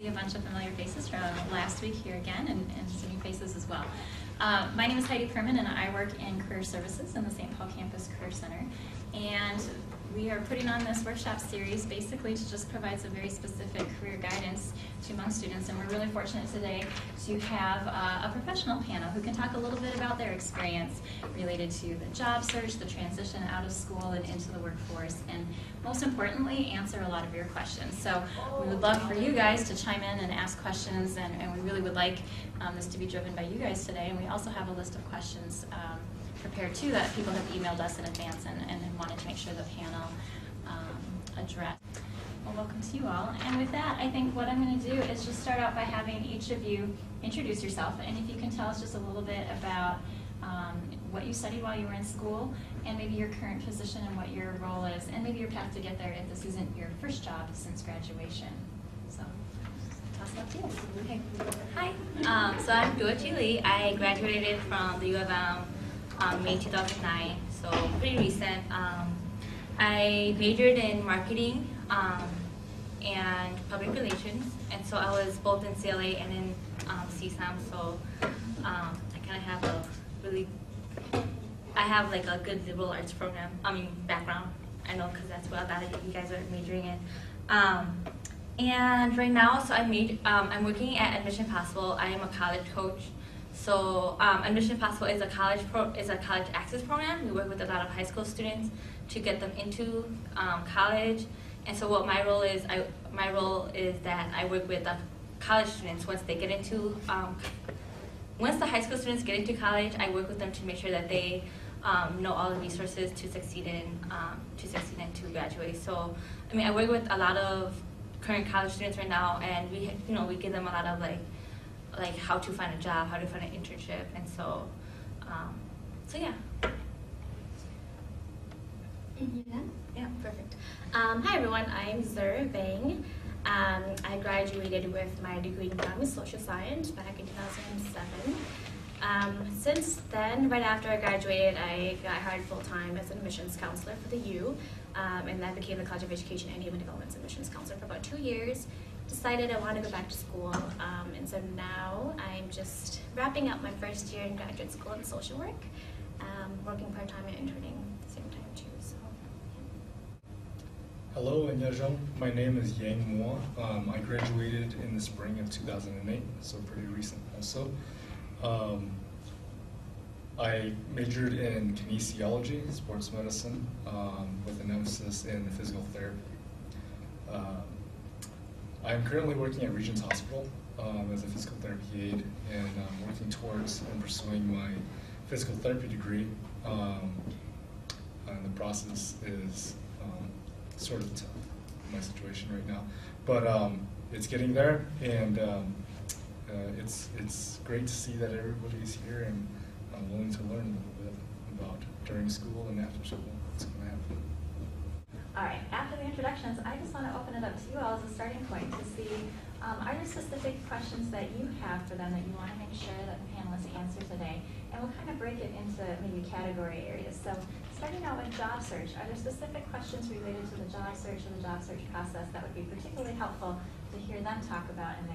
A bunch of familiar faces from last week here again, and some new faces as well. My name is Heidi Perman, and I work in Career Services in the St. Paul Campus Career Center. And we are putting on this workshop series basically to just provide some very specific career guidance to Hmong students. And we're really fortunate today to have a professional panel who can talk a little bit about their experience related to the job search, the transition out of school and into the workforce, and most importantly, answer a lot of your questions. So we would love for you guys to chime in and ask questions, and we really would like this to be driven by you guys today. And we also have a list of questions prepared too that people have emailed us in advance and wanted to make sure the panel addressed. Well, welcome to you all. And with that, I think what I'm going to do is just start out by having each of you introduce yourself, and if you can tell us just a little bit about what you studied while you were in school, and maybe your current position and what your role is, and maybe your path to get there if this isn't your first job since graduation. So, toss it up to you. Okay. Hi. So I'm Dorothy Lee. I graduated from the U of M May 2009, so pretty recent. I majored in marketing and public relations, and so I was both in CLA and in CSAM, so I kind of have like a good liberal arts background. I know, because that's what a lot of you guys are majoring in. And right now, so I'm working at Admission Possible. I am a college coach. So Admission Possible is a college access program. We work with a lot of high school students to get them into college. And so what my role is that I work with the college students once they get into once the high school students get into college. I work with them to make sure that they know all the resources to succeed and to graduate. So I work with a lot of current college students right now, and we give them a lot of like how to find a job, how to find an internship, and so yeah. Yeah, perfect. Hi everyone, I'm Zer Bang. I graduated with my degree in economics and social science back in 2007. Since then, right after I graduated, I got hired full-time as an admissions counselor for the U, and I became the College of Education and Human Development's admissions counselor for about 2 years. Decided I wanted to go back to school, and so now I'm just wrapping up my first year in graduate school in social work, working part-time and interning at the same time too. So, yeah. Hello, 안녕하세요. My name is Yang Mo. I graduated in the spring of 2008, so pretty recent also. I majored in kinesiology, sports medicine, with an emphasis in physical therapy. I'm currently working at Regents Hospital as a physical therapy aide, and I'm working towards and pursuing my physical therapy degree. And the process is sort of tough, my situation right now, but it's getting there, and it's great to see that everybody's here and willing to learn a little bit about during school and after school what's going to happen. All right, after the introductions, I just want to open it up to you all as a starting point to see, are there specific questions that you have for them that you want to make sure that the panelists answer today? And we'll kind of break it into maybe category areas. So starting out with job search, are there specific questions related to the job search and the job search process that would be particularly helpful to hear them talk about in their